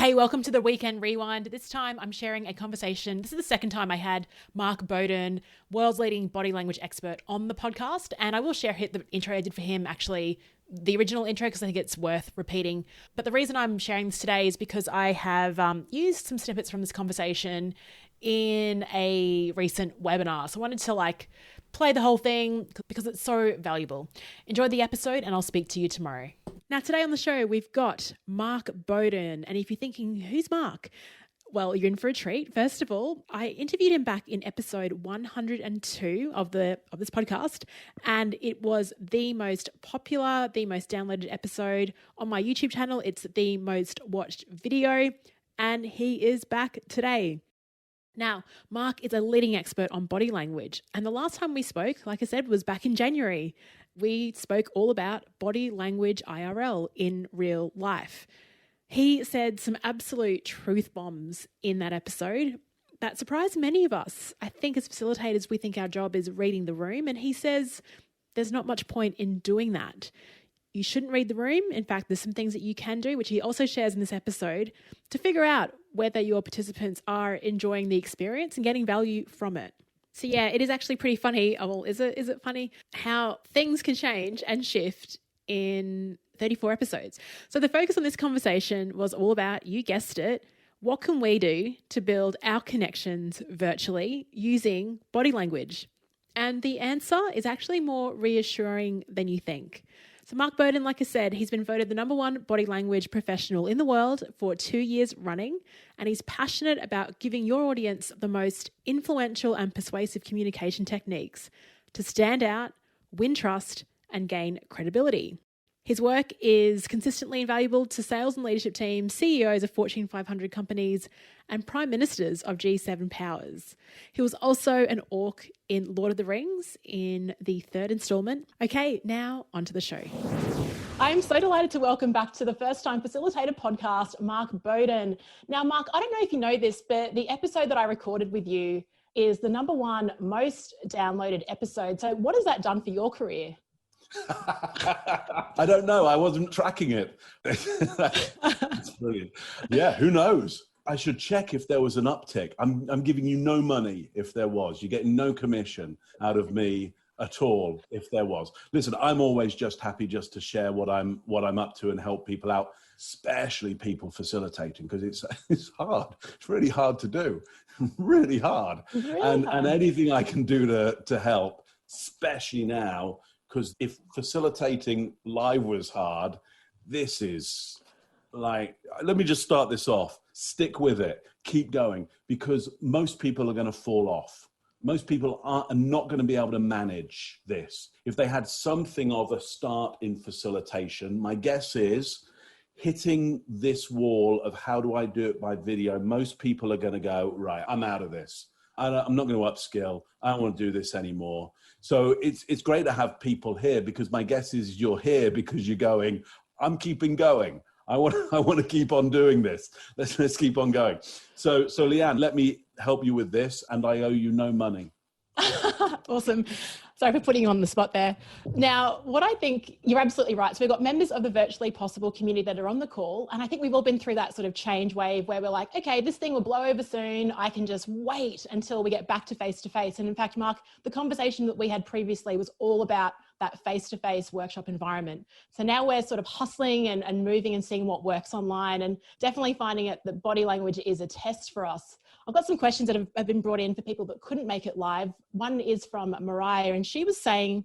Hey, welcome to the Weekend Rewind. This time I'm sharing a conversation. This is the second time I had Mark Bowden, world's leading body language expert, on the podcast. And I will share the intro I did for him, actually, the original intro, because I think it's worth repeating. But the reason I'm sharing this today is because I have used some snippets from this conversation in a recent webinar. So I wanted to play the whole thing because it's so valuable. Enjoy the episode and I'll speak to you tomorrow. Now, today on the show, we've got Mark Bowden. And if you're thinking, who's Mark? Well, you're in for a treat. First of all, I interviewed him back in episode 102 of this podcast, and it was the most popular, the most downloaded episode on my YouTube channel. It's the most watched video, and he is back today. Now, Mark is a leading expert on body language, and the last time we spoke, like I said, was back in January. We spoke all about body language IRL in real life. He said some absolute truth bombs in that episode that surprised many of us. I think as facilitators, we think our job is reading the room, and he says there's not much point in doing that. You shouldn't read the room. In fact, there's some things that you can do, which he also shares in this episode, to figure out whether your participants are enjoying the experience and getting value from it. So yeah, it is actually pretty funny. Oh, well, is it funny how things can change and shift in 34 episodes? So the focus on this conversation was all about, you guessed it, what can we do to build our connections virtually using body language? And the answer is actually more reassuring than you think. So Mark Bowden, like I said, he's been voted the #1 body language professional in the world for 2 years running, and he's passionate about giving your audience the most influential and persuasive communication techniques to stand out, win trust, and gain credibility. His work is consistently invaluable to sales and leadership teams, CEOs of Fortune 500 companies, and prime ministers of G7 powers. He was also an orc in Lord of the Rings in the 3rd installment. Okay, now onto the show. I'm so delighted to welcome back to the First Time Facilitator podcast, Mark Bowden. Now, Mark, I don't know if you know this, but the episode that I recorded with you is the #1 most downloaded episode. So what has that done for your career? I don't know. I wasn't tracking it. That's brilliant. Yeah, who knows? I should check if there was an uptick. I'm giving you no money if there was. You're getting no commission out of me at all if there was. Listen, I'm always just happy just to share what I'm up to and help people out, especially people facilitating, because it's hard. It's really hard to do. Really hard. Really and hard. anything I can do to help, especially now. Because if facilitating live was hard, this is let me just start this off. Stick with it. Keep going. Because most people are going to fall off. Most people are not going to be able to manage this. If they had something of a start in facilitation, my guess is hitting this wall of how do I do it by video, most people are going to go, right, I'm out of this. I'm not going to upskill. I don't want to do this anymore. So it's great to have people here, because my guess is you're here because you're going, I'm keeping going. I want to keep on doing this. Let's keep on going. So Leanne, let me help you with this, and I owe you no money. Awesome. Sorry for putting you on the spot there. Now, what I think, you're absolutely right. So we've got members of the Virtually Possible community that are on the call. And I think we've all been through that sort of change wave where we're like, okay, this thing will blow over soon. I can just wait until we get back to face-to-face. And in fact, Mark, the conversation that we had previously was all about that face-to-face workshop environment. So now we're sort of hustling and moving and seeing what works online, and definitely finding it that body language is a test for us. I've got some questions that have been brought in for people that couldn't make it live. One is from Mariah, and she was saying,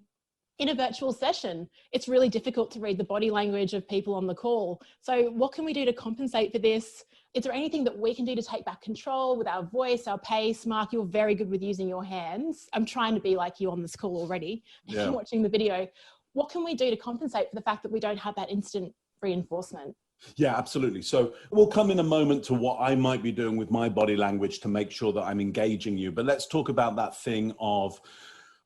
in a virtual session, it's really difficult to read the body language of people on the call. So what can we do to compensate for this? Is there anything that we can do to take back control with our voice, our pace? Mark, you're very good with using your hands. I'm trying to be like you on this call already, watching the video. What can we do to compensate for the fact that we don't have that instant reinforcement? Yeah, absolutely. So we'll come in a moment to what I might be doing with my body language to make sure that I'm engaging you. But let's talk about that thing of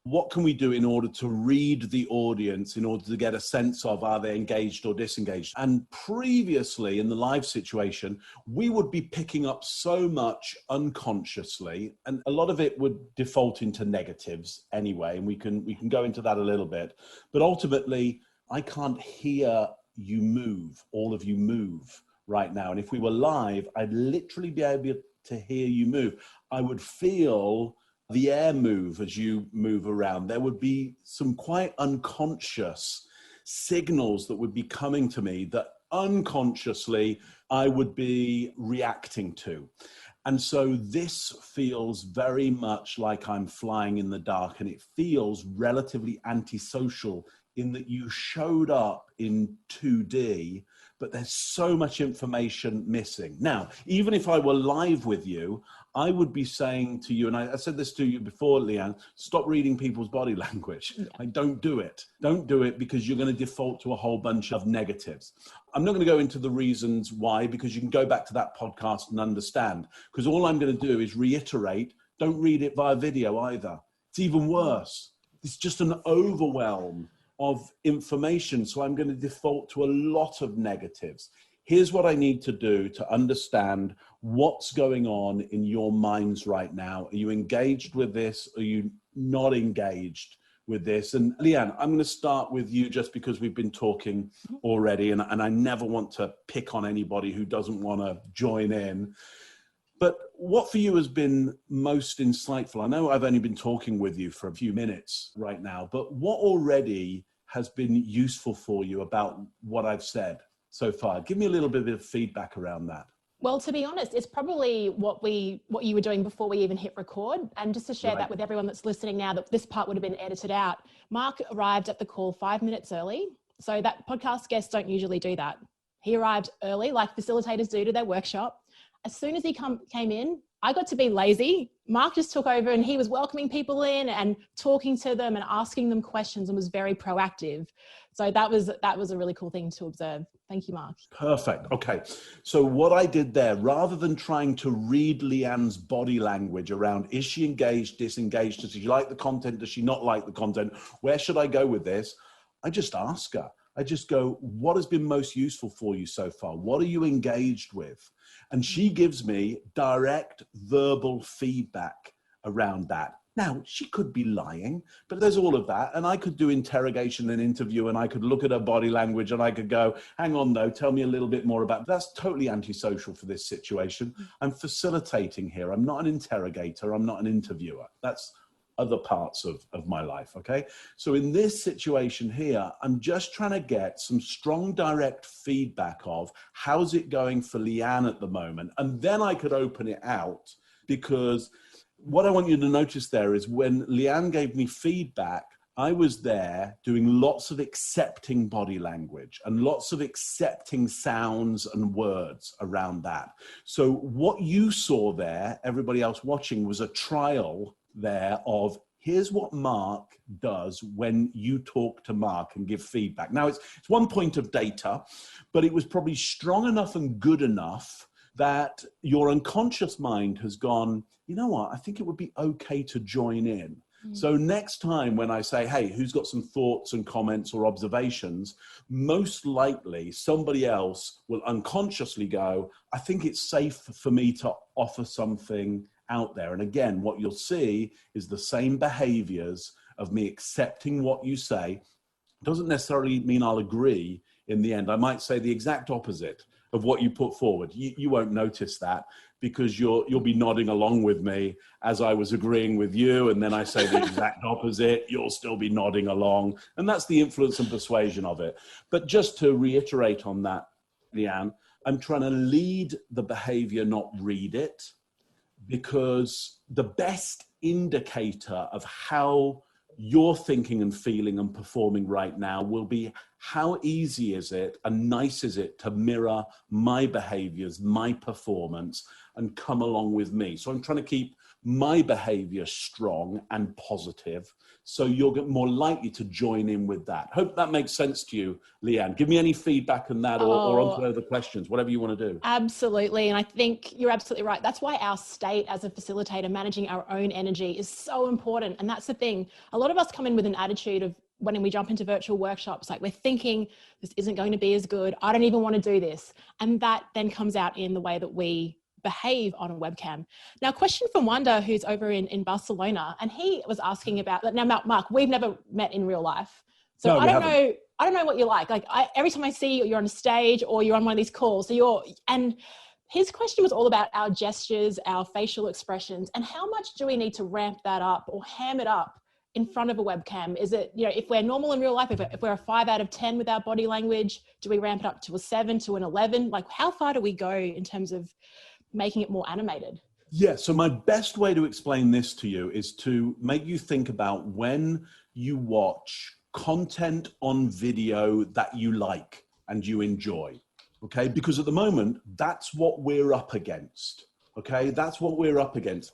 what can we do in order to read the audience, in order to get a sense of are they engaged or disengaged? And previously in the live situation, we would be picking up so much unconsciously, and a lot of it would default into negatives anyway. And we can go into that a little bit. But ultimately, I can't hear you move, all of you move. right now. And if we were live, I'd literally be able to hear you move. I would feel the air move as you move around. There would be some quite unconscious signals that would be coming to me that unconsciously I would be reacting to. And so this feels very much like I'm flying in the dark, and it feels relatively antisocial in that you showed up in 2D, but there's so much information missing. Now, even if I were live with you, I would be saying to you, and I said this to you before, Leanne, stop reading people's body language. Yeah. Like, don't do it. Don't do it, because you're going to default to a whole bunch of negatives. I'm not going to go into the reasons why, because you can go back to that podcast and understand. Because all I'm going to do is reiterate, don't read it via video either. It's even worse. It's just an overwhelm of information. So I'm going to default to a lot of negatives. Here's what I need to do to understand what's going on in your minds right now. Are you engaged with this? Are you not engaged with this? And Leanne, I'm going to start with you just because we've been talking already, and I never want to pick on anybody who doesn't want to join in. But what for you has been most insightful? I know I've only been talking with you for a few minutes right now, but what already has been useful for you about what I've said so far? Give me a little bit of feedback around that. Well, to be honest, it's probably what you were doing before we even hit record. And just to share that with everyone that's listening now, that this part would have been edited out. Mark arrived at the call 5 minutes early. So that podcast guests don't usually do that. He arrived early, like facilitators do to their workshop. As soon as he came in, I got to be lazy. Mark just took over, and he was welcoming people in and talking to them and asking them questions, and was very proactive. So that was a really cool thing to observe. Thank you, Mark. Perfect. Okay. So what I did there, rather than trying to read Leanne's body language around, is she engaged, disengaged? Does she like the content? Does she not like the content? Where should I go with this? I just ask her. I just go, what has been most useful for you so far? What are you engaged with? And she gives me direct verbal feedback around that. Now, she could be lying, but there's all of that. And I could do interrogation and interview, and I could look at her body language, and I could go, hang on though, tell me a little bit more about it. That's totally antisocial for this situation. I'm facilitating here. I'm not an interrogator. I'm not an interviewer. That's other parts of my life, okay? So in this situation here, I'm just trying to get some strong direct feedback of how's it going for Leanne at the moment. And then I could open it out, because what I want you to notice there is when Leanne gave me feedback, I was there doing lots of accepting body language and lots of accepting sounds and words around that. So what you saw there, everybody else watching, was a trial there of here's what Mark does when you talk to Mark and give feedback. Now, it's one point of data, but it was probably strong enough and good enough that your unconscious mind has gone, you know what, I think it would be okay to join in. So next time when I say, hey, who's got some thoughts and comments or observations, most likely somebody else will unconsciously go, I think it's safe for me to offer something out there. And again, what you'll see is the same behaviors of me accepting what you say. Doesn't necessarily mean I'll agree in the end. I might say the exact opposite of what you put forward. You won't notice that, because you'll be nodding along with me as I was agreeing with you, and then I say the exact opposite, you'll still be nodding along. And that's the influence and persuasion of it. But just to reiterate on that, Leanne, I'm trying to lead the behavior, not read it, because the best indicator of how you're thinking and feeling and performing right now will be how easy is it and nice is it to mirror my behaviors, my performance, and come along with me. So I'm trying to keep my behavior strong and positive, so you're more likely to join in with that. Hope that makes sense to you, Leanne. Give me any feedback on that, or onto other questions, whatever you want to do. Absolutely. And I think you're absolutely right. That's why our state as a facilitator, managing our own energy, is so important. And that's the thing. A lot of us come in with an attitude of, when we jump into virtual workshops, like we're thinking this isn't going to be as good. I don't even want to do this. And that then comes out in the way that we behave on a webcam. Now, question from Wanda, who's over in Barcelona, and he was asking about, now Mark, we've never met in real life. So no, I I don't know what you're like. Every time I see you, you're on a stage or you're on one of these calls. And his question was all about our gestures, our facial expressions, and how much do we need to ramp that up or ham it up in front of a webcam? Is it, if we're normal in real life, if we're a 5 out of 10 with our body language, do we ramp it up to a 7, to an 11? Like, how far do we go in terms of making it more animated? Yeah, so my best way to explain this to you is to make you think about when you watch content on video that you like and you enjoy, okay? Because at the moment, that's what we're up against, okay? That's what we're up against.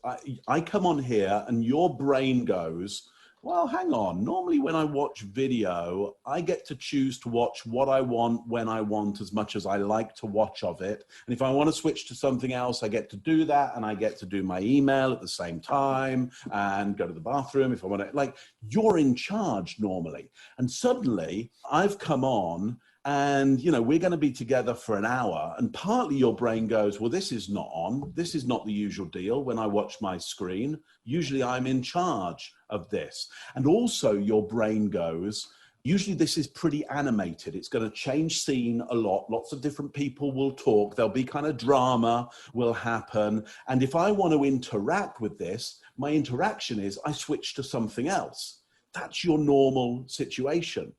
I come on here and your brain goes, well, hang on. Normally when I watch video, I get to choose to watch what I want, when I want, as much as I like to watch of it. And if I want to switch to something else, I get to do that. And I get to do my email at the same time and go to the bathroom if I want to. Like, you're in charge normally. And suddenly I've come on and, we're going to be together for an hour. And partly your brain goes, well, this is not on. This is not the usual deal when I watch my screen. Usually I'm in charge of this. And also your brain goes, usually this is pretty animated. It's going to change scene a lot. Lots of different people will talk. There'll be kind of drama will happen. And if I want to interact with this, my interaction is I switch to something else. That's your normal situation.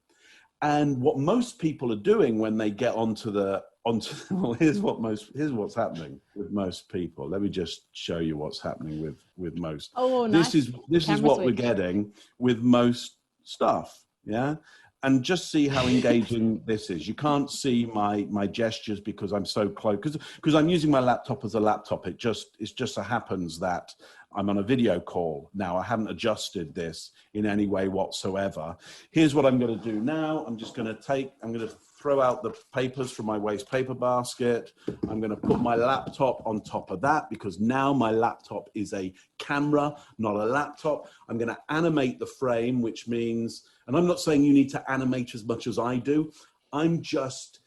And what most people are doing when they get onto well, here's what's happening with most people. Let me just show you what's happening with most. Oh, nice. This is what we're getting with most stuff. Yeah. And just see how engaging this is. You can't see my gestures because I'm so close, because I'm using my laptop as a laptop. It just so happens that I'm on a video call now. I haven't adjusted this in any way whatsoever. Here's what I'm going to do now. I'm going to throw out the papers from my waste paper basket. I'm going to put my laptop on top of that because now my laptop is a camera, not a laptop. I'm going to animate the frame, which means, and I'm not saying you need to animate as much as I do. I'm just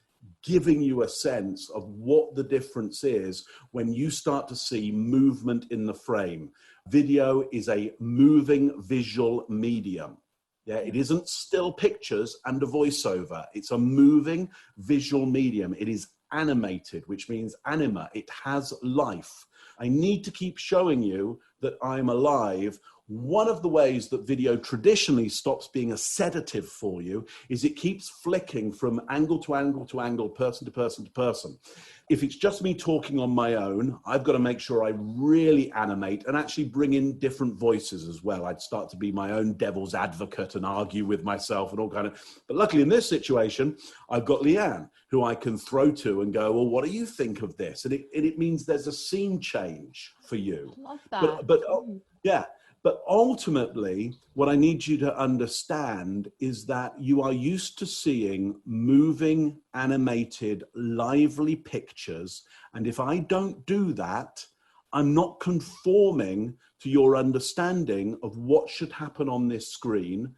giving you a sense of what the difference is when you start to see movement in the frame. Video is a moving visual medium. Yeah, it isn't still pictures and a voiceover. It's a moving visual medium. It is animated, which means anima. It has life. I need to keep showing you that I'm alive. One of the ways that video traditionally stops being a sedative for you is it keeps flicking from angle to angle to angle, person to person to person. If it's just me talking on my own, I've got to make sure I really animate and actually bring in different voices as well. I'd start to be my own devil's advocate and argue with myself and all kind of, but luckily in this situation, I've got Leanne, who I can throw to and go, well, what do you think of this? And it means there's a scene change for you. Love that. But yeah. But ultimately, what I need you to understand is that you are used to seeing moving, animated, lively pictures. And if I don't do that, I'm not conforming to your understanding of what should happen on this screen,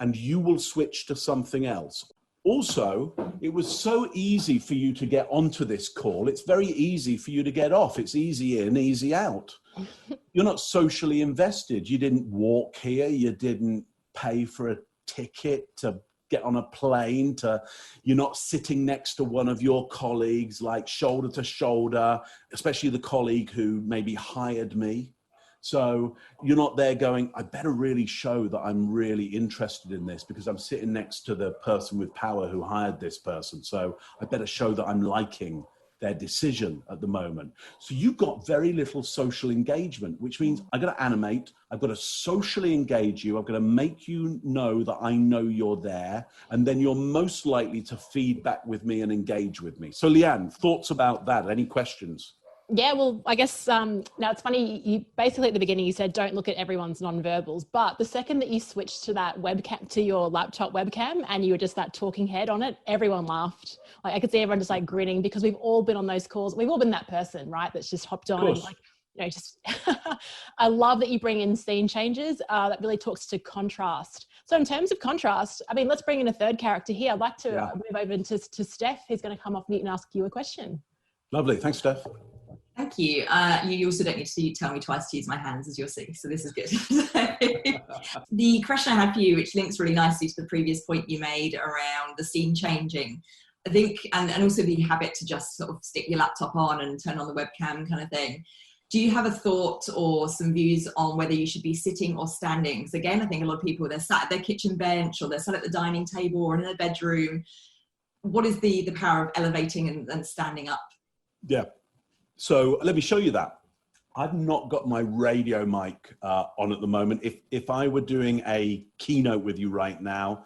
and you will switch to something else. Also, it was so easy for you to get onto this call. It's very easy for you to get off. It's easy in, easy out. You're not socially invested. You didn't walk here. You didn't pay for a ticket to get on a plane. You're not sitting next to one of your colleagues, like shoulder to shoulder, especially the colleague who maybe hired me. So you're not there going, I better really show that I'm really interested in this because I'm sitting next to the person with power who hired this person. So I better show that I'm liking their decision at the moment. So you've got very little social engagement, which means I've got to animate, I've got to socially engage you, I've got to make you know that I know you're there, and then you're most likely to feed back with me and engage with me. So Leanne, thoughts about that? Any questions? Yeah, well, I guess now it's funny, you basically at the beginning you said don't look at everyone's nonverbals, but the second that you switched to that webcam, to your laptop webcam, and you were just that talking head on it, everyone laughed. Like I could see everyone just like grinning because we've all been on those calls. We've all been that person, right? That's just hopped on and like, just I love that you bring in scene changes. That really talks to contrast. So in terms of contrast, I mean, let's bring in a third character here. I'd like to move over to Steph, who's going to come off mute and ask you a question. Lovely. Thanks, Steph. Thank you. You also don't need to tell me twice to use my hands, as you'll see, so this is good. The question I had for you, which links really nicely to the previous point you made around the scene changing, I think, and also the habit to just sort of stick your laptop on and turn on the webcam kind of thing. Do you have a thought or some views on whether you should be sitting or standing? Because again, I think a lot of people, they're sat at their kitchen bench or they're sat at the dining table or in their bedroom. What is the power of elevating and standing up? Yeah. So let me show you that. I've not got my radio mic on at the moment. If I were doing a keynote with you right now,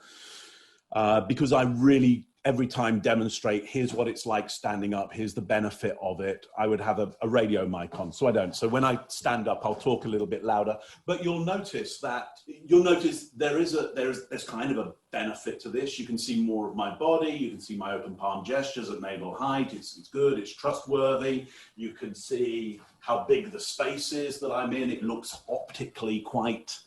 because I really every time demonstrate, here's what it's like standing up, here's the benefit of it, I would have a radio mic on. So I don't. So when I stand up, I'll talk a little bit louder. But you'll notice there's kind of a benefit to this. You can see more of my body. You can see my open palm gestures at navel height. It's good. It's trustworthy. You can see how big the space is that I'm in. It looks optically quite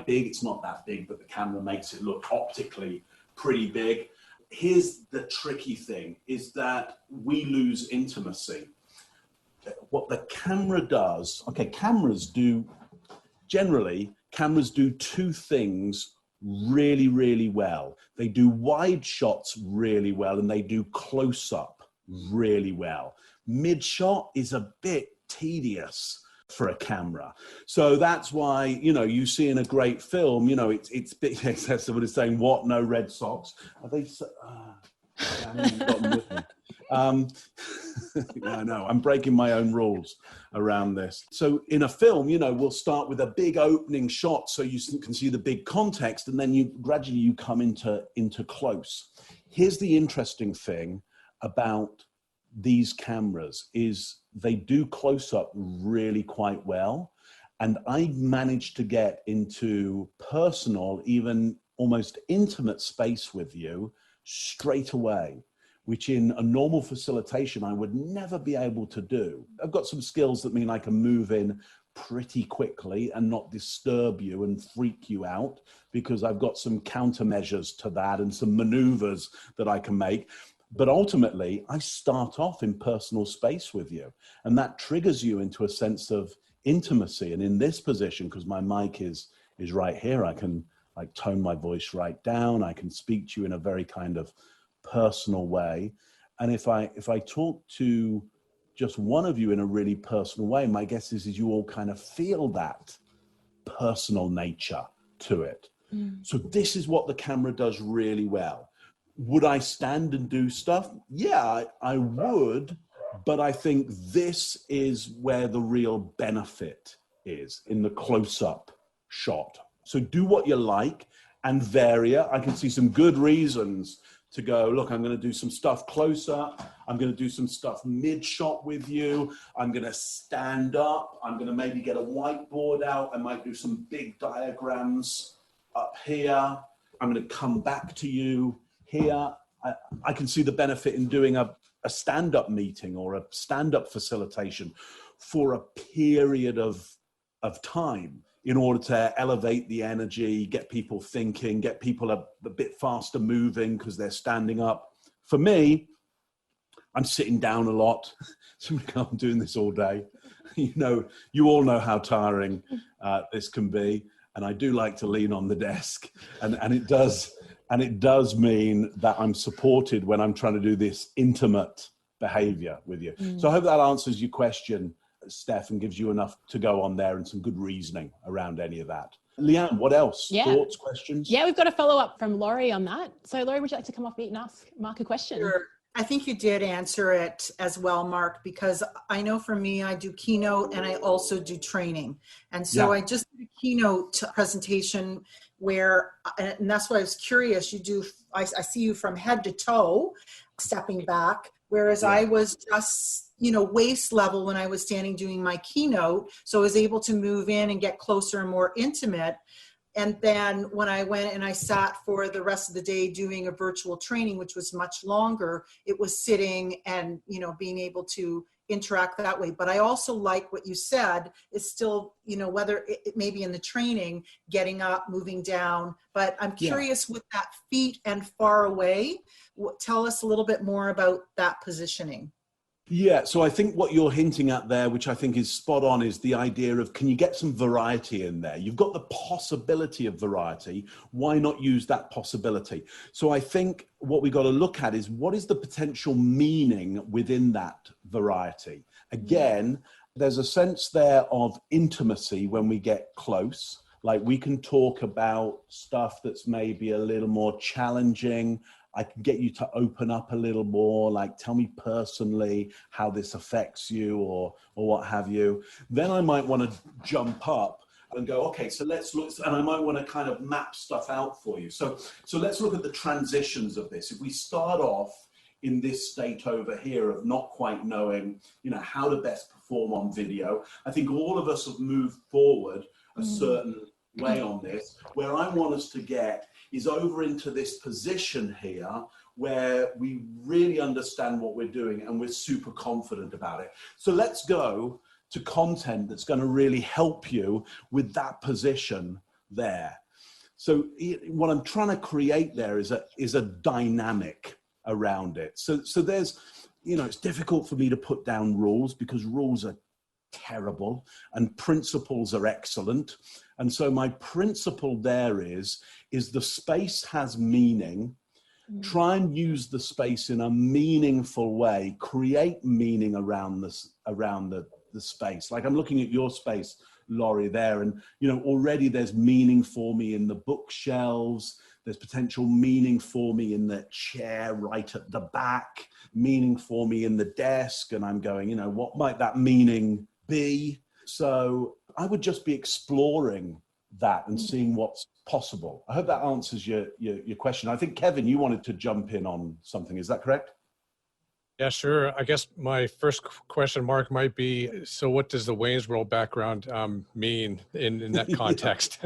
big. It's not that big, but the camera makes it look optically pretty big. Here's the tricky thing, is that we lose intimacy. What the camera does, cameras do two things really, really well. They do wide shots really well, and they do close-up really well. Mid-shot is a bit tedious for a camera. So that's why, you see in a great film, it's bit, yes, someone is saying, what, no Red Sox? Are they, I haven't got them with me. I know, I'm breaking my own rules around this. So in a film, we'll start with a big opening shot so you can see the big context, and then you gradually come into close. Here's the interesting thing about these cameras is they do close up really quite well. And I managed to get into personal, even almost intimate space with you straight away, which in a normal facilitation, I would never be able to do. I've got some skills that mean I can move in pretty quickly and not disturb you and freak you out, because I've got some countermeasures to that and some maneuvers that I can make. But ultimately, I start off in personal space with you, and that triggers you into a sense of intimacy. And in this position, because my mic is right here, I can tone my voice right down. I can speak to you in a very kind of personal way. And if I talk to just one of you in a really personal way, my guess is you all kind of feel that personal nature to it. So this is what the camera does really well. Would I stand and do stuff? Yeah, I would, but I think this is where the real benefit is, in the close-up shot. So do what you like and vary it. I can see some good reasons to go, look, I'm going to do some stuff close up. I'm going to do some stuff mid-shot with you. I'm going to stand up. I'm going to maybe get a whiteboard out. I might do some big diagrams up here. I'm going to come back to you here. I can see the benefit in doing a stand-up meeting or a stand-up facilitation for a period of time in order to elevate the energy, get people thinking, get people a bit faster moving because they're standing up. For me, I'm sitting down a lot. So I'm doing this all day. You all know how tiring this can be. And I do like to lean on the desk, and it does mean that I'm supported when I'm trying to do this intimate behavior with you. So I hope that answers your question, Steph, and gives you enough to go on there and some good reasoning around any of that. Leanne, what else? Yeah. Thoughts, questions? Yeah, we've got a follow-up from Laurie on that. So Laurie, would you like to come off mute and ask Mark a question? Sure. I think you did answer it as well, Mark, because I know for me, I do keynote and I also do training. And so I just did a keynote presentation where, and that's why I was curious, I see you from head to toe, stepping back, whereas I was just, waist level when I was standing doing my keynote. So I was able to move in and get closer and more intimate. And then when I went and I sat for the rest of the day doing a virtual training, which was much longer, it was sitting and, being able to interact that way. But I also like what you said is still, whether it may be in the training, getting up, moving down. But I'm curious with that feet and far away, tell us a little bit more about that positioning. Yeah, so I think what you're hinting at there, which I think is spot on, is the idea of, can you get some variety in there? You've got the possibility of variety. Why not use that possibility? So I think what we got to look at is, what is the potential meaning within that variety? Again, there's a sense there of intimacy when we get close. Like, we can talk about stuff that's maybe a little more challenging. I can get you to open up a little more, like, tell me personally how this affects you, or what have you. Then I might want to jump up and go, okay, so let's look, and I might want to kind of map stuff out for you. So let's look at the transitions of this. If we start off in this state over here of not quite knowing, how to best perform on video, I think all of us have moved forward a certain way on this. Where I want us to get is over into this position here where we really understand what we're doing and we're super confident about it. So let's go to content that's going to really help you with that position there. So what I'm trying to create there is a dynamic around it. So there's, it's difficult for me to put down rules, because rules are terrible and principles are excellent. And so my principle there is the space has meaning. Try and use the space in a meaningful way. Create meaning around the space. Like, I'm looking at your space, Laurie, there, and already there's meaning for me in the bookshelves. There's potential meaning for me in the chair right at the back, meaning for me in the desk, and I'm going, what might that meaning be? So I would just be exploring that and seeing what's possible. I hope that answers your question. I think, Kevin, you wanted to jump in on something. Is that correct? Yeah, sure. I guess my first question mark might be, so what does the Wayne's World background mean in that context?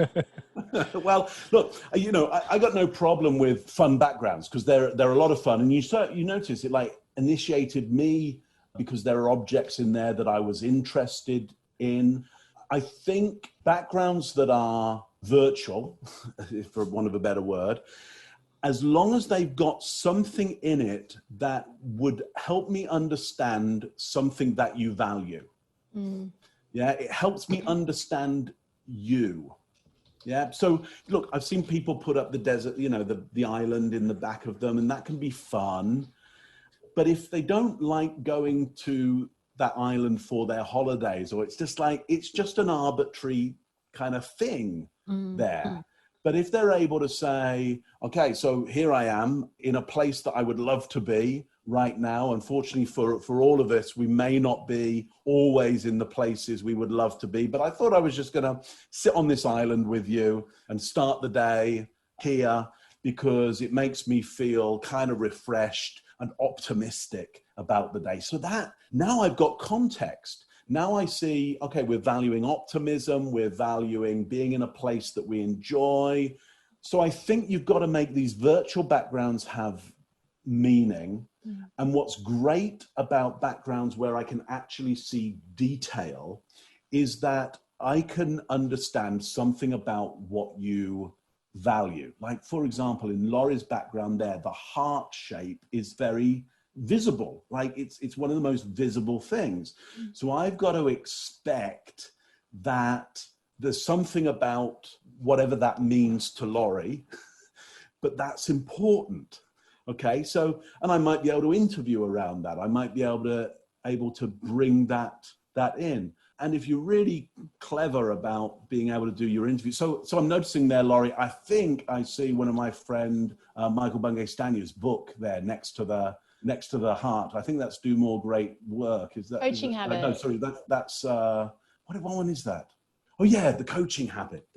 Well, look, I got no problem with fun backgrounds, because they're a lot of fun. And you notice it, like, initiated me because there are objects in there that I was interested in. I think backgrounds that are virtual, for want of a better word, as long as they've got something in it that would help me understand something that you value. Yeah, it helps me understand you. Yeah, so look, I've seen people put up the desert, the island in the back of them, and that can be fun. But if they don't like going to that island for their holidays, or it's just an arbitrary kind of thing there. But if they're able to say, okay, so here I am in a place that I would love to be right now. Unfortunately for all of us, we may not be always in the places we would love to be, but I thought I was just going to sit on this island with you and start the day here, because it makes me feel kind of refreshed and optimistic about the day. So that now I've got context. Now I see, okay, we're valuing optimism, we're valuing being in a place that we enjoy. So I think you've got to make these virtual backgrounds have meaning. And what's great about backgrounds where I can actually see detail is that I can understand something about what you value. Like, for example, in Laurie's background there, the heart shape is very visible. Like, it's one of the most visible things. So I've got to expect that there's something about whatever that means to Laurie, but that's important. Okay, so, and I might be able to interview around that. I might be able to bring that in. And if you're really clever about being able to do your interview, so I'm noticing there, Laurie, I think I see one of my friend Michael Bungay-Stanya's book there next to the heart. I think that's Do More Great Work. Is that Coaching Habit? No, sorry, that's what one is that? Oh yeah, the coaching habit.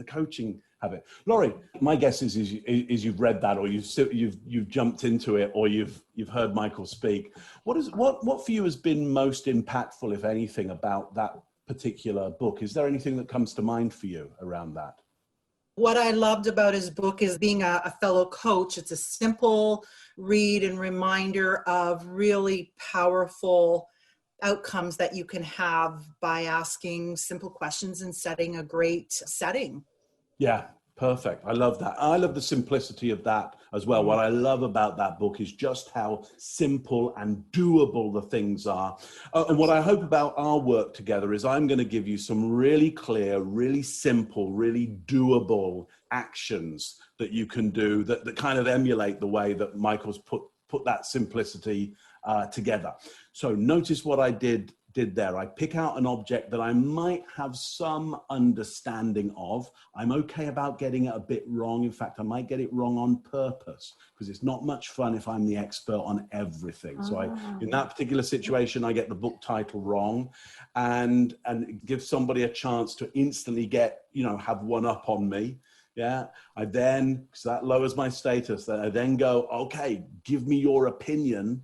Laurie, my guess is you've read that, or you've jumped into it, or you've heard Michael speak. What for you has been most impactful, if anything, about that particular book? Is there anything that comes to mind for you around that? What I loved about his book is being a fellow coach. It's a simple read and reminder of really powerful outcomes that you can have by asking simple questions and setting a great setting. Yeah, Perfect. I love that. I love the simplicity of that as well. What I love about that book is just how simple and doable the things are. And what I hope about our work together is I'm going to give you some really clear, really simple, really doable actions that you can do that kind of emulate the way that Michael's put that simplicity together. So notice what I did there. I pick out an object that I might have some understanding of. I'm okay about getting it a bit wrong. In fact, I might get it wrong on purpose because it's not much fun if I'm the expert on everything. So in that particular situation, I get the book title wrong and give somebody a chance to instantly get, have one up on me. Yeah. I then, because that lowers my status, I then go, okay, give me your opinion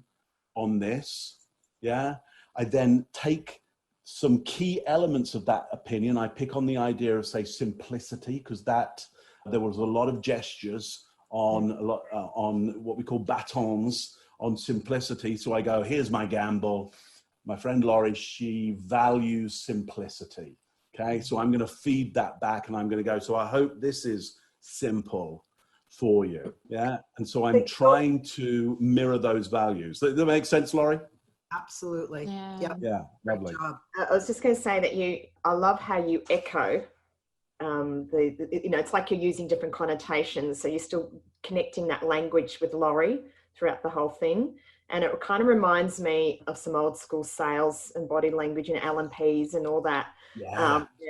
on this. Yeah. I then take some key elements of that opinion. I pick on the idea of, say, simplicity, because there was a lot of gestures on what we call batons on simplicity. So I go, here's my gamble. My friend Laurie, she values simplicity. Okay, so I'm going to feed that back, and I'm going to go, so I hope this is simple for you. Yeah, and so I'm trying to mirror those values. Does that make sense, Laurie? Absolutely. Yeah. Yep. Yeah, lovely. I was just going to say that I love how you echo it's like you're using different connotations. So you're still connecting that language with Laurie throughout the whole thing. And it kind of reminds me of some old school sales and body language and Alan Pease and all that,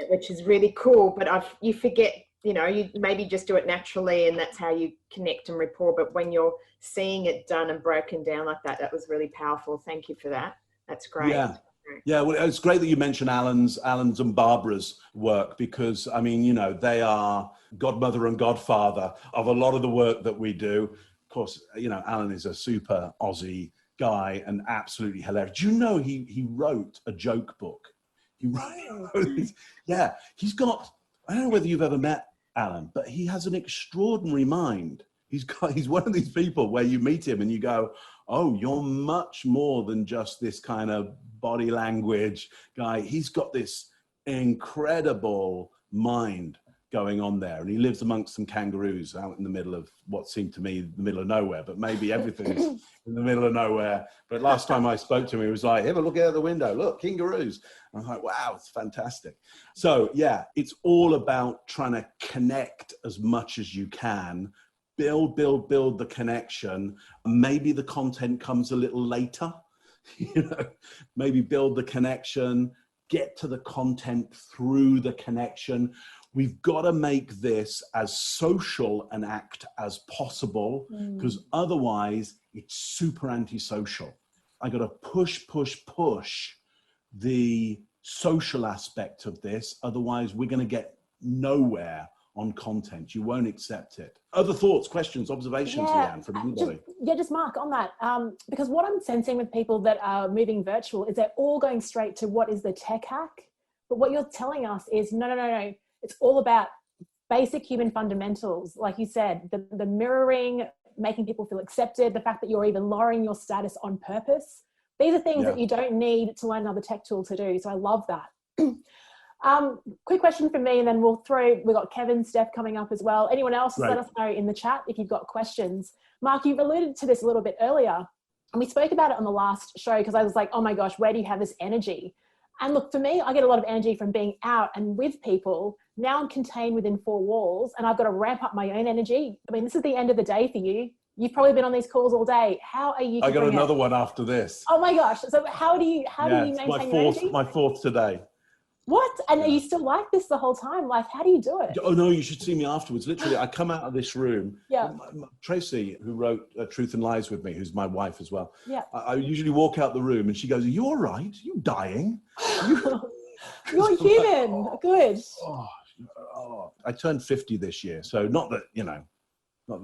which is really cool. But you forget, you maybe just do it naturally and that's how you connect and rapport. But when you're seeing it done and broken down like that, that was really powerful. Thank you for that. That's great. Yeah. Yeah, well, it's great that you mentioned Alan's and Barbara's work, because, I mean, they are godmother and godfather of a lot of the work that we do. Of course, Alan is a super Aussie guy and absolutely hilarious. Do you know he wrote a joke book? He's got, I don't know whether you've ever met Alan, but he has an extraordinary mind. He's one of these people where you meet him and you go, oh, you're much more than just this kind of body language guy. He's got this incredible mind going on there. And he lives amongst some kangaroos out in the middle of what seemed to me the middle of nowhere, but maybe everything's in the middle of nowhere. But last time I spoke to him, he was like, have a look out the window, look, kangaroos. And I'm like, wow, it's fantastic. So yeah, it's all about trying to connect as much as you can, build the connection. Maybe the content comes a little later, maybe build the connection, get to the content through the connection. We've got to make this as social an act as possible, because otherwise it's super antisocial. I got to push the social aspect of this. Otherwise we're going to get nowhere on content. You won't accept it. Other thoughts, questions, observations, Leanne, from anybody? Just Mark, on that, because what I'm sensing with people that are moving virtual is they're all going straight to what is the tech hack. But what you're telling us is, no. It's all about basic human fundamentals. Like you said, the mirroring, making people feel accepted, the fact that you're even lowering your status on purpose. These are things that you don't need to learn another tech tool to do. So I love that. Quick question from me, and then we've got Kevin, Steph coming up as well. Anyone else, let us know in the chat if you've got questions. Mark, you've alluded to this a little bit earlier, and we spoke about it on the last show because I was like, oh my gosh, where do you have this energy? And look, for me, I get a lot of energy from being out and with people. Now I'm contained within 4 walls and I've got to ramp up my own energy. I mean, this is the end of the day for you. You've probably been on these calls all day. How are you? I got another one after this. Oh my gosh. So how do you maintain your energy? My fourth today. What? And are you still like this the whole time? Like, how do you do it? Oh no, you should see me afterwards. Literally, I come out of this room. Yeah. Tracy, who wrote Truth and Lies with me, who's my wife as well. Yeah. I usually walk out the room and she goes, are you all right? Are you dying? You're human. Good. I turned 50 this year. So not that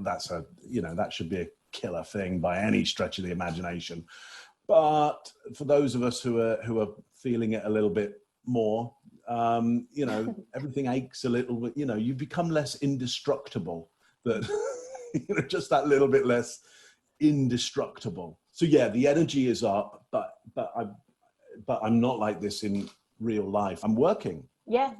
that's that should be a killer thing by any stretch of the imagination. But for those of us who are feeling it a little bit more, everything aches a little bit, you become less indestructible, that just that little bit less indestructible. So yeah, the energy is up, but I'm not like this in real life. I'm working. Yeah.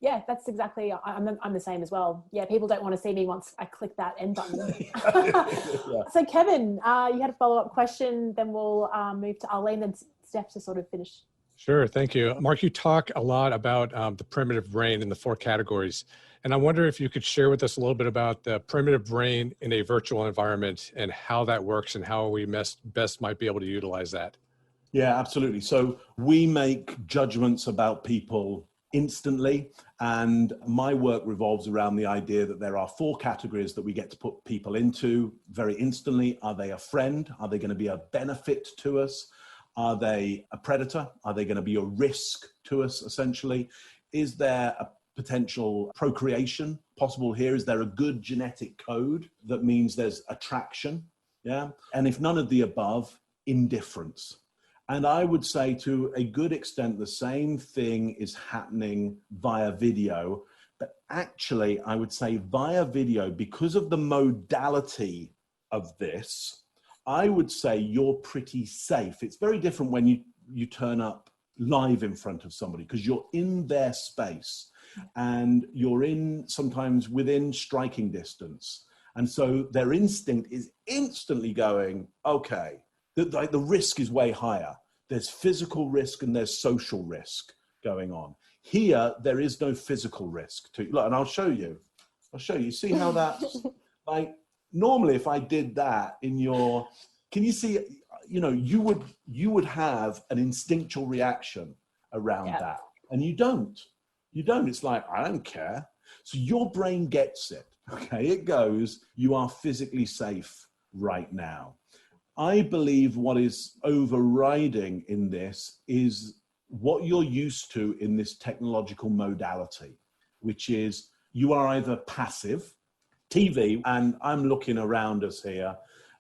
Yeah, that's exactly, I'm the same as well. Yeah, people don't want to see me once I click that end button. Yeah. So Kevin, you had a follow-up question, then we'll move to Arlene, then Steph to sort of finish. Sure, thank you. Mark, you talk a lot about the primitive brain in the 4 categories. And I wonder if you could share with us a little bit about the primitive brain in a virtual environment and how that works and how we best might be able to utilize that. Yeah, absolutely. So we make judgments about people instantly. And my work revolves around the idea that there are 4 categories that we get to put people into very instantly. Are they a friend? Are they going to be a benefit to us? Are they a predator? Are they going to be a risk to us, essentially? Is there a potential procreation possible here? Is there a good genetic code that means there's attraction? Yeah. And if none of the above, indifference. And I would say to a good extent, the same thing is happening via video. But actually, I would say via video, because of the modality of this, I would say you're pretty safe. It's very different when you turn up live in front of somebody because you're in their space and you're sometimes within striking distance. And so their instinct is instantly going, okay, the risk is way higher. There's physical risk and there's social risk going on. Here, there is no physical risk. Look, and I'll show you. See how that's like, normally if I did that can you see, you would have an instinctual reaction around that. And you don't. It's like, I don't care. So your brain gets it. Okay, it goes, you are physically safe right now. I believe what is overriding in this is what you're used to in this technological modality, which is you are either passive, TV, and I'm looking around us here,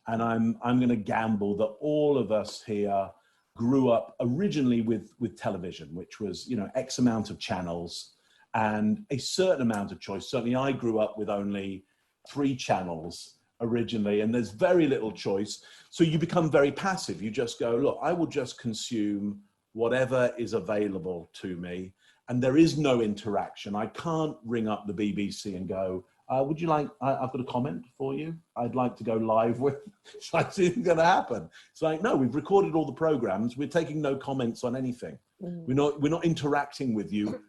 and I'm going to gamble that all of us here grew up originally with television, which was, X amount of channels and a certain amount of choice. Certainly I grew up with only 3 channels originally, and there's very little choice. So you become very passive. You just go, look, I will just consume whatever is available to me. And there is no interaction. I can't ring up the BBC and go, would you like, I've got a comment for you. I'd like to go live with, it's like, it's going to happen. It's like, no, we've recorded all the programs. We're taking no comments on anything. We're not interacting with you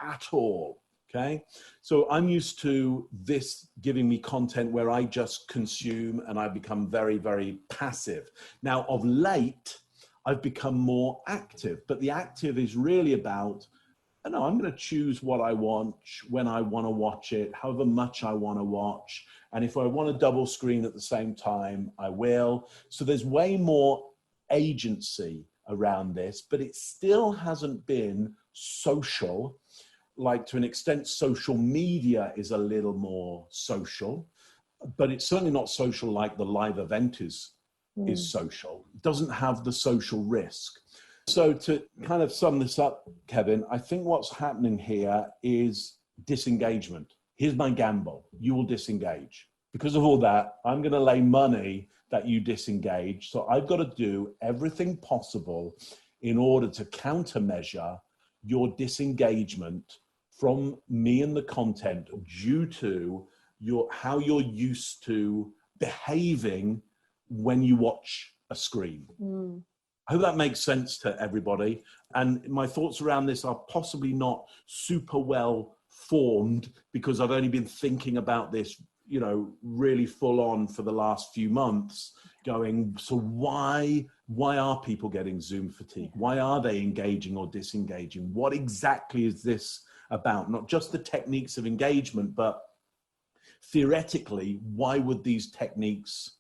at all. Okay. So I'm used to this giving me content where I just consume and I become very, very passive. Now of late, I've become more active, but the active is really about, I'm going to choose what I watch, when I want to watch it, however much I want to watch. And if I want to double screen at the same time, I will. So there's way more agency around this, but it still hasn't been social. Like, to an extent, social media is a little more social, but it's certainly not social like the live event is social. It doesn't have the social risk. So to kind of sum this up, Kevin, I think what's happening here is disengagement. Here's my gamble. You will disengage. Because of all that, I'm going to lay money that you disengage. So I've got to do everything possible in order to countermeasure your disengagement from me and the content due to how you're used to behaving when you watch a screen. I hope that makes sense to everybody. And my thoughts around this are possibly not super well formed because I've only been thinking about this, really full on for the last few months, going, so why are people getting Zoom fatigue? Why are they engaging or disengaging? What exactly is this about? Not just the techniques of engagement, but theoretically, why would these techniques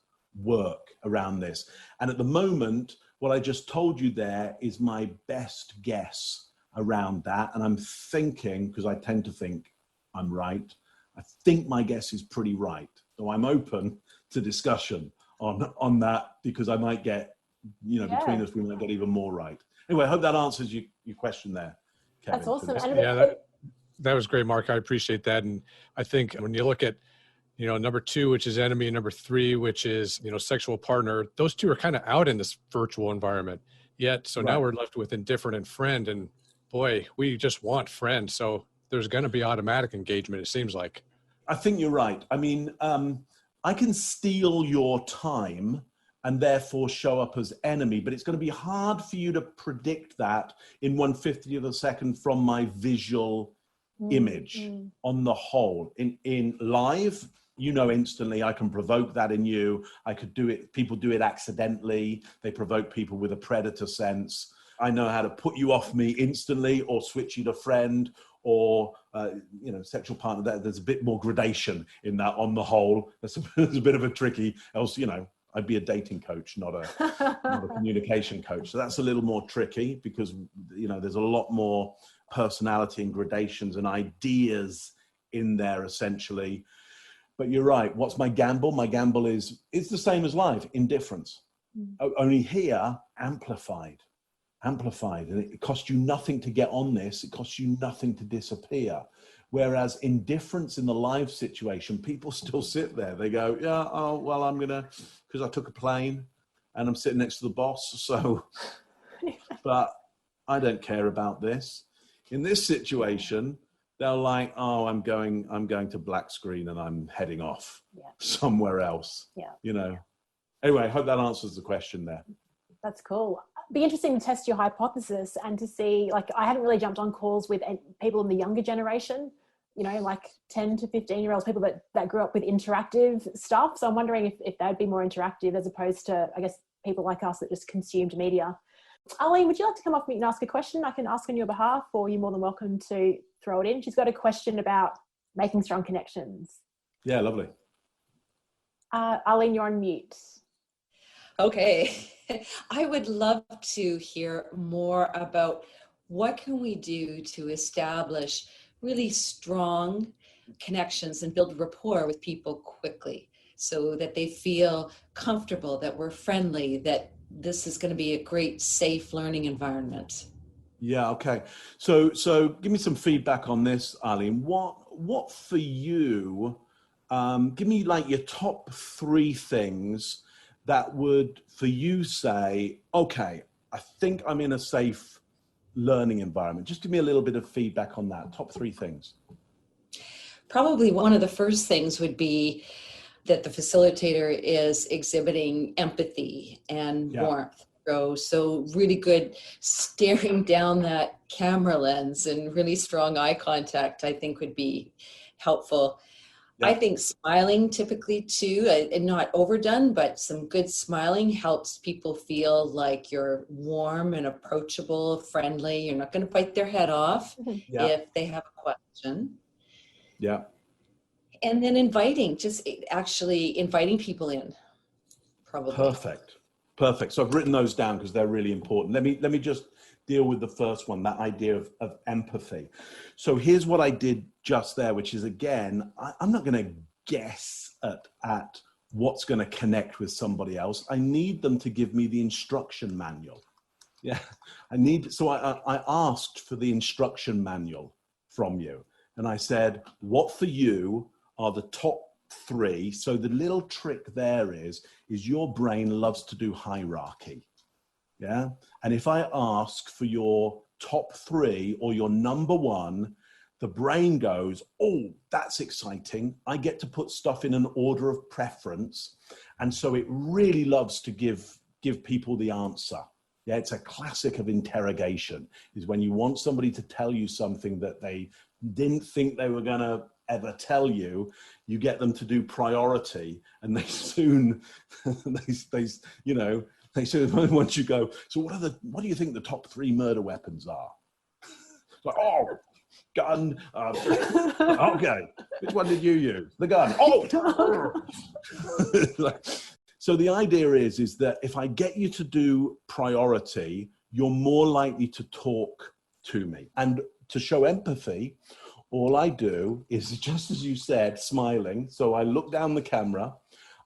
work around this? And at the moment, what I just told you there is my best guess around that. And I'm thinking, because I tend to think I'm right, I think my guess is pretty right. So I'm open to discussion on that, because I might get, between us, we might get even more right. Anyway, I hope that answers your question there, Kevin. That's awesome. Yeah, that was great, Mark. I appreciate that. And I think when you look at, number 2, which is enemy, and number 3, which is, sexual partner, those 2 are kind of out in this virtual environment yet. So now we're left with indifferent and friend, and boy, we just want friends. So there's going to be automatic engagement, it seems like. I think you're right. I mean, I can steal your time and therefore show up as enemy, but it's going to be hard for you to predict that in 1/50th of a second from my visual image on the whole. In live, you know, instantly I can provoke that in you. I could do it. People do it accidentally. They provoke people with a predator sense. I know how to put you off me instantly or switch you to friend or, you know, sexual partner. There's a bit more gradation in that on the whole. There's a bit of a tricky, else, you know, I'd be a dating coach, not a communication coach. So that's a little more tricky because, you know, there's a lot more personality and gradations and ideas in there essentially. But you're right. What's my gamble? My gamble is, it's the same as live, indifference. Only here, amplified. And it costs you nothing to get on this. It costs you nothing to disappear. Whereas indifference in the live situation, people still sit there. They go, yeah, oh, well, I'm going to, because I took a plane and I'm sitting next to the boss. So, but I don't care about this. In this situation, they're like, oh, I'm going to black screen and I'm heading off somewhere else. Yeah. You know. Anyway, I hope that answers the question there. That's cool. Be interesting to test your hypothesis and to see, like, I hadn't really jumped on calls with people in the younger generation, you know, like 10 to 15-year-olds, people that grew up with interactive stuff. So I'm wondering if they'd be more interactive as opposed to, I guess, people like us that just consumed media. Arlene, would you like to come off mute and ask a question? I can ask on your behalf, or you're more than welcome to throw it in. She's got a question about making strong connections. Yeah, lovely. Arlene, you're on mute. Okay. I would love to hear more about what can we do to establish really strong connections and build rapport with people quickly so that they feel comfortable, that we're friendly, that this is going to be a great, safe learning environment. Yeah, okay. So give me some feedback on this, Arlene. What for you, give me like your top 3 things that would, for you, say, okay, I think I'm in a safe learning environment. Just give me a little bit of feedback on that. Top 3 things. Probably one of the first things would be that the facilitator is exhibiting empathy and warmth. So really good staring down that camera lens and really strong eye contact, I think, would be helpful. Yeah. I think smiling typically too, and not overdone, but some good smiling helps people feel like you're warm and approachable, friendly. You're not going to bite their head off if they have a question. Yeah. And then just actually inviting people in, probably. Perfect. So I've written those down because they're really important. Let me just deal with the first one, that idea of empathy. So here's what I did just there, which is, again, I'm not going to guess at what's going to connect with somebody else. I need them to give me the instruction manual. Yeah, I asked for the instruction manual from you. And I said, what for you are the top 3? So the little trick there is your brain loves to do hierarchy. Yeah. And if I ask for your top 3 or your number 1, the brain goes, oh, that's exciting. I get to put stuff in an order of preference. And so it really loves to give people the answer. Yeah. It's a classic of interrogation, is when you want somebody to tell you something that they didn't think they were going to ever tell you, you get them to do priority, and they soon, they soon, once you go, so what do you think the top 3 murder weapons are? Like, oh, gun. Okay, which one did you use? The gun. Oh. So the idea is that if I get you to do priority, you're more likely to talk to me. And to show empathy, all I do is, just as you said, smiling. So I look down the camera,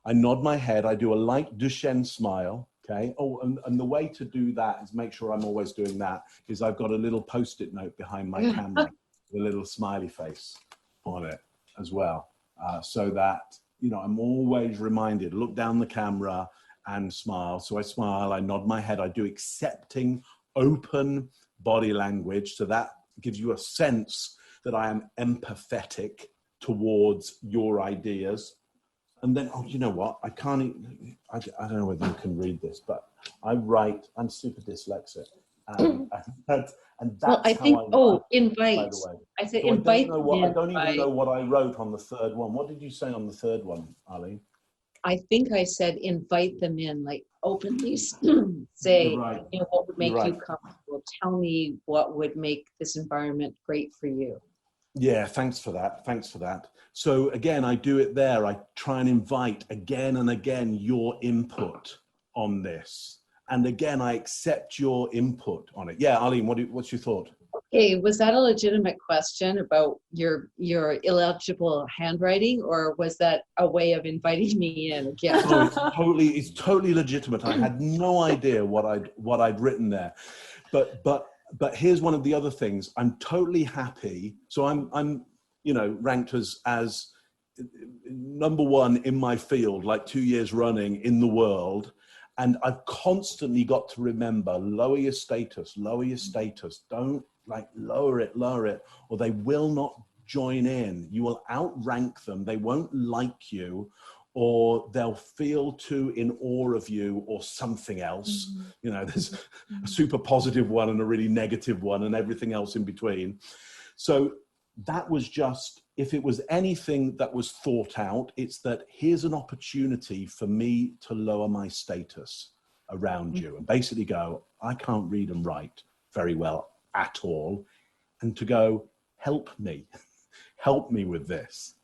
I nod my head, I do a light Duchenne smile. Okay. Oh, and the way to do that is make sure I'm always doing that, is I've got a little Post-it note behind my camera with a little smiley face on it as well. So that, I'm always reminded, look down the camera and smile. So I smile, I nod my head, I do accepting, open body language. So that gives you a sense that I am empathetic towards your ideas. And then, oh, you know what? I don't know whether you can read this, but I'm super dyslexic. And that's well, I think, invite. By the way. I said so invite. I don't even know what I wrote on the third one. What did you say on the third one, Ali? I think I said invite them in, like openly say, Right. What would make you comfortable? Tell me what would make this environment great for you. Yeah, thanks for that. So again, I do it there. I try and invite again and again your input on this. And again, I accept your input on it. Yeah, Arlene, what's your thought? Okay, was that a legitimate question about your illegible handwriting, or was that a way of inviting me in again? Oh, it's totally legitimate. I had no idea what I'd written there, but here's one of the other things. I'm totally happy. So I'm ranked as number one in my field, like 2 years running in the world. And I've constantly got to remember, lower your status. Don't lower it, or they will not join in. You will outrank them. They won't like you, or they'll feel too in awe of you or something else. There's a super positive one and a really negative one and everything else in between. So that was just, if it was anything that was thought out, it's that here's an opportunity for me to lower my status around you and basically go, I can't read and write very well at all. And to go, help me with this.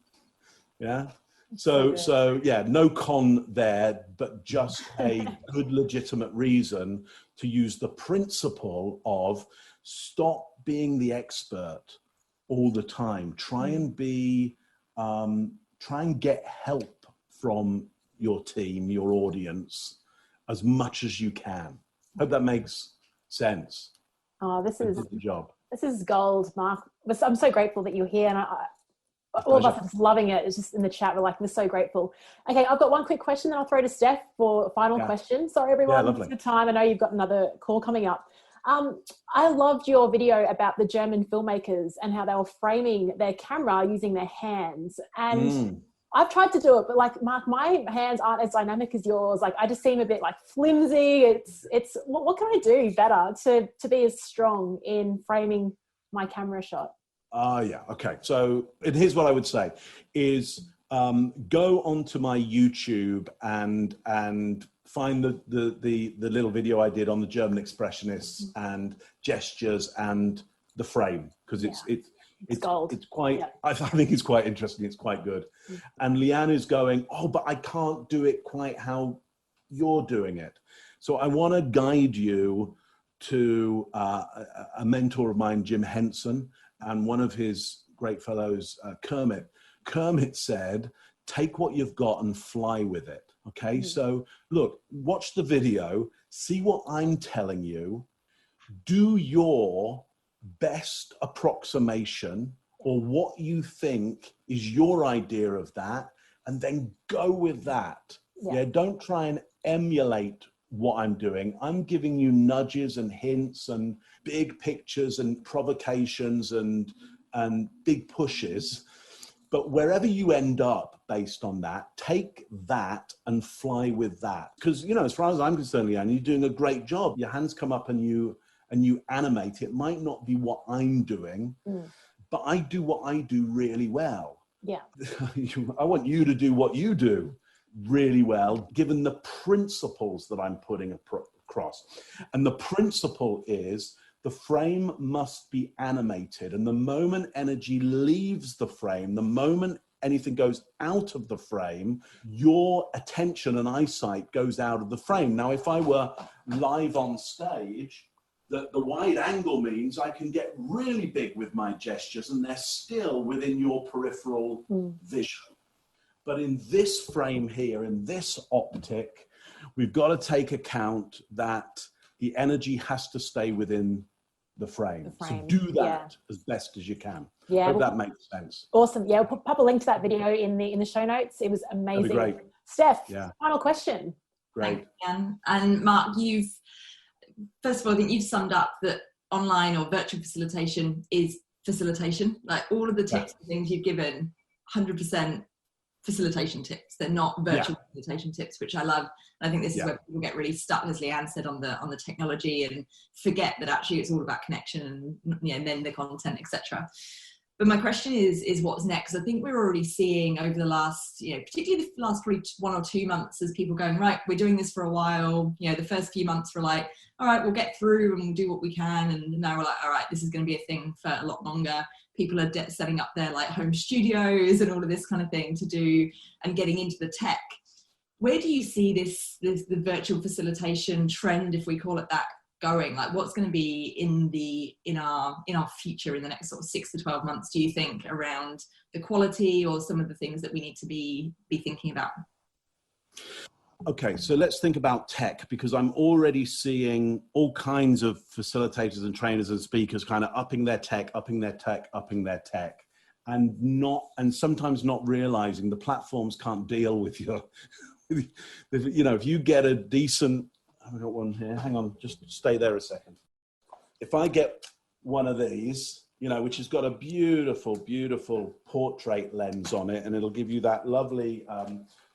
Yeah. So yeah, no con there, but just a good legitimate reason to use the principle of stop being the expert all the time. Try and get help from your team, your audience, as much as you can. Hope that makes sense. Oh, this is the job. This is gold, Mark. I'm so grateful that you're here, and all of us are just loving it. It's just in the chat, we're like, we're so grateful. Okay, I've got one quick question, then I'll throw to Steph for a final question. Sorry, everyone, it's the time. I know you've got another call coming up. I loved your video about the German filmmakers and how they were framing their camera using their hands. And I've tried to do it, but like, Mark, my hands aren't as dynamic as yours. Like, I just seem a bit like flimsy. It's what can I do better to be as strong in framing my camera shot? Yeah. Okay. So here's what I would say is go onto my YouTube and find the little video I did on the German expressionists and gestures and the frame, because it's gold. It's quite, I think it's quite interesting. It's quite good. And Leanne is going, oh, but I can't do it quite how you're doing it. So I want to guide you to a mentor of mine, Jim Henson, and one of his great fellows, Kermit. Kermit said, take what you've got and fly with it. Okay, so look, watch the video, see what I'm telling you, do your best approximation or what you think is your idea of that, and then go with that. Yeah, don't try and emulate what I'm doing. I'm giving you nudges and hints and big pictures and provocations and big pushes. But wherever you end up based on that, take that and fly with that. Because, as far as I'm concerned, Leanne, you're doing a great job. Your hands come up and you animate. It might not be what I'm doing, but I do what I do really well. Yeah. I want you to do what you do really well, given the principles that I'm putting across. And the principle is the frame must be animated. And the moment energy leaves the frame, the moment anything goes out of the frame, your attention and eyesight goes out of the frame. Now, if I were live on stage, the wide angle means I can get really big with my gestures and they're still within your peripheral vision. But in this frame here, in this optic, we've got to take account that the energy has to stay within the frame. So do that as best as you can. Yeah, hope that makes sense. Awesome. Yeah, we'll pop a link to that video in the show notes. It was amazing. That'd be great. Steph, final question. Great. And Mark, first of all, I think you've summed up that online or virtual facilitation is facilitation. Like all of the tips and things you've given, 100% facilitation tips. They're not virtual facilitation tips, which I love. And I think this is where people get really stuck, as Leanne said, on the technology, and forget that actually it's all about connection and, you know, then the content, etc. But my question is what's next? I think we're already seeing over the last, you know, particularly the last probably 1 or 2 months, as people going, right, we're doing this for a while. You know, the first few months were like, all right, we'll get through and we'll do what we can. And now we're like, all right, this is going to be a thing for a lot longer. People are setting up their like home studios and all of this kind of thing to do, and getting into the tech. Where do you see the virtual facilitation trend, if we call it that, going? Like, what's going to be in our future in the next sort of 6 to 12 months, do you think, around the quality or some of the things that we need to be thinking about? Okay, so let's think about tech, because I'm already seeing all kinds of facilitators and trainers and speakers kind of upping their tech, and sometimes not realizing the platforms can't deal with your, you know, if you get a decent, I've got one here, hang on, just stay there a second. If I get one of these, you know, which has got a beautiful, beautiful portrait lens on it, and it'll give you that lovely,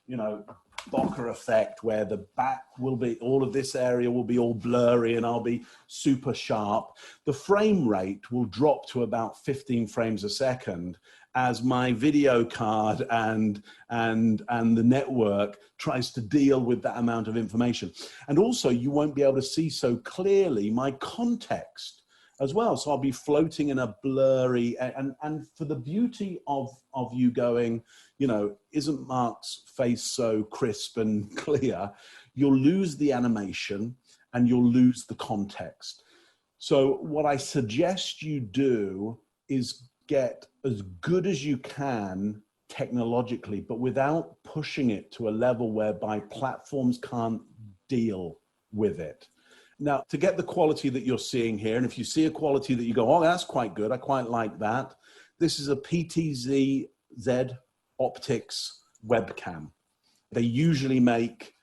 you know, bokeh effect where the back will be, all of this area will be all blurry and I'll be super sharp. The frame rate will drop to about 15 frames a second as my video card and the network tries to deal with that amount of information. And also you won't be able to see so clearly my context as well. So I'll be floating in a blurry, and for the beauty of you going, you know, isn't Mark's face so crisp and clear? You'll lose the animation and you'll lose the context. So what I suggest you do is get as good as you can technologically, but without pushing it to a level whereby platforms can't deal with it. Now, to get the quality that you're seeing here, and if you see a quality that you go, oh, that's quite good, I quite like that. This is a PTZ Optics webcam. They usually make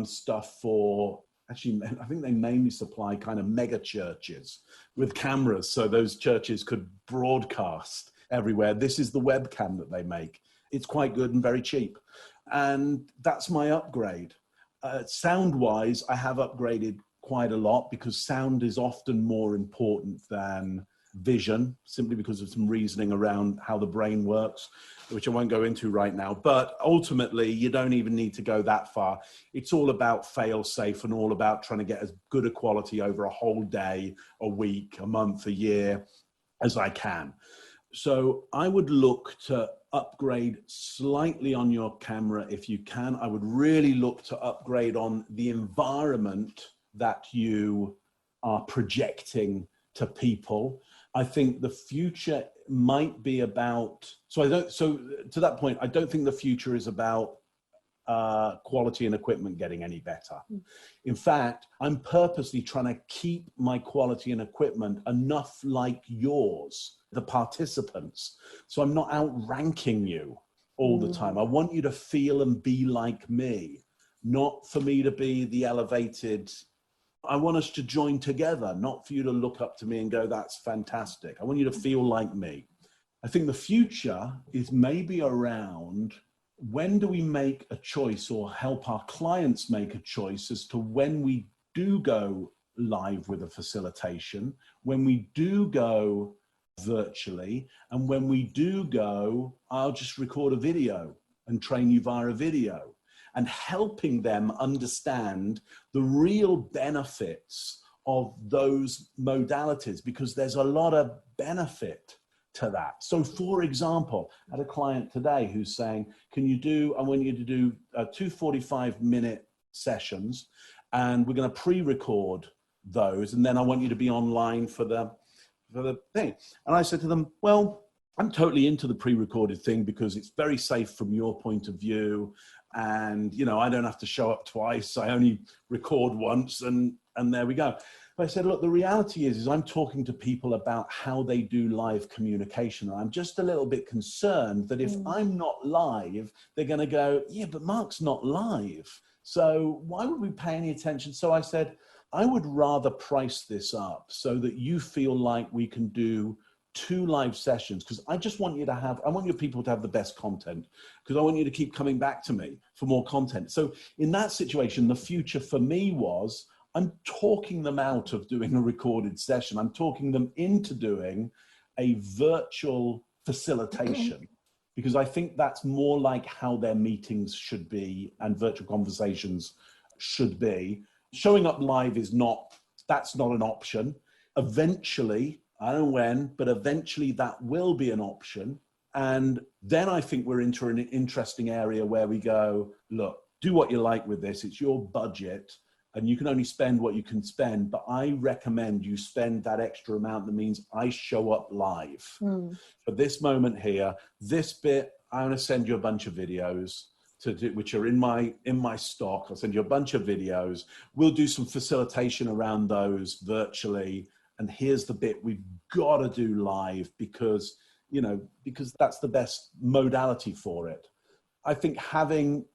stuff for, actually, I think they mainly supply kind of mega churches with cameras, so those churches could broadcast everywhere. This is the webcam that they make. It's quite good and very cheap. And that's my upgrade. Sound-wise, I have upgraded quite a lot, because sound is often more important than vision, simply because of some reasoning around how the brain works, which I won't go into right now. But ultimately, you don't even need to go that far. It's all about fail-safe and all about trying to get as good a quality over a whole day, a week, a month, a year as I can. So I would look to upgrade slightly on your camera if you can. I would really look to upgrade on the environment that you are projecting to people. I think the future might be about, so to that point, I don't think the future is about quality and equipment getting any better. In fact, I'm purposely trying to keep my quality and equipment enough like yours, the participants. So I'm not outranking you all the time. I want you to feel and be like me, not for me to be the elevated. I want us to join together, not for you to look up to me and go, that's fantastic. I want you to feel like me. I think the future is maybe around, when do we make a choice or help our clients make a choice as to when we do go live with a facilitation, when we do go virtually, and when we do go, I'll just record a video and train you via a video, and helping them understand the real benefits of those modalities, because there's a lot of benefit to that. So for example, I had a client today who's saying, I want you to do 2 45-minute sessions, and we're going to pre-record those, and then I want you to be online for the thing. And I said to them, well, I'm totally into the pre-recorded thing because it's very safe from your point of view. And, you know, I don't have to show up twice. I only record once, and there we go. But I said, look, the reality is I'm talking to people about how they do live communication. And I'm just a little bit concerned that if I'm not live, they're going to go, yeah, but Mark's not live. So why would we pay any attention? So I said, I would rather price this up so that you feel like we can do 2 live sessions, because I just want I want your people to have the best content, because I want you to keep coming back to me for more content. So in that situation, the future for me was, I'm talking them out of doing a recorded session. I'm talking them into doing a virtual facilitation, because I think that's more like how their meetings should be and virtual conversations should be. Showing up live that's not an option. Eventually, I don't know when, but eventually that will be an option. And then I think we're into an interesting area where we go, look, do what you like with this. It's your budget and you can only spend what you can spend. But I recommend you spend that extra amount. That means I show up live. For this moment here, this bit, I'm going to send you a bunch of videos which are in my stock. I'll send you a bunch of videos. We'll do some facilitation around those virtually. And here's the bit we've got to do live because that's the best modality for it. I think having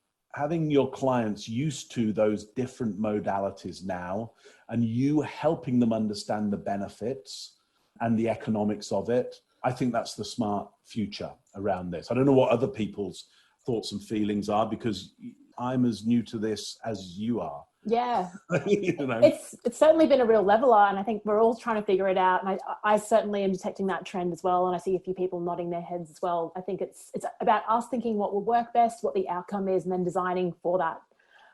your clients used to those different modalities now, and you helping them understand the benefits and the economics of it, I think that's the smart future around this. I don't know what other people's thoughts and feelings are, because I'm as new to this as you are. Yeah, you know? It's certainly been a real leveler, and I think we're all trying to figure it out. And I certainly am detecting that trend as well. And I see a few people nodding their heads as well. I think it's about us thinking what will work best, what the outcome is, and then designing for that.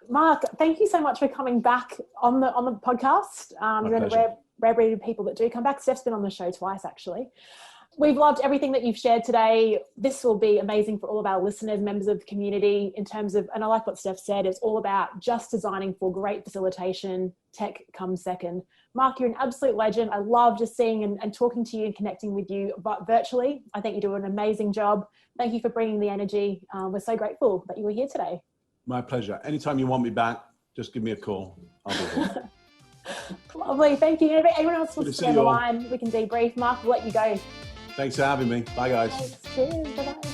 Mark, thank you so much for coming back on the podcast. You're one of the rare breed of people that do come back. Steph's been on the show twice, actually. We've loved everything that you've shared today. This will be amazing for all of our listeners, members of the community, in terms of, and I like what Steph said, it's all about just designing for great facilitation. Tech comes second. Mark, you're an absolute legend. I love just seeing and talking to you and connecting with you, but virtually. I think you do an amazing job. Thank you for bringing the energy. We're so grateful that you were here today. My pleasure. Anytime you want me back, just give me a call. I'll be here. Lovely. Thank you. Anyone else wants to stay on the line, we can debrief. Mark, we'll let you go. Thanks for having me. Bye, guys. Thanks. Cheers. Bye-bye.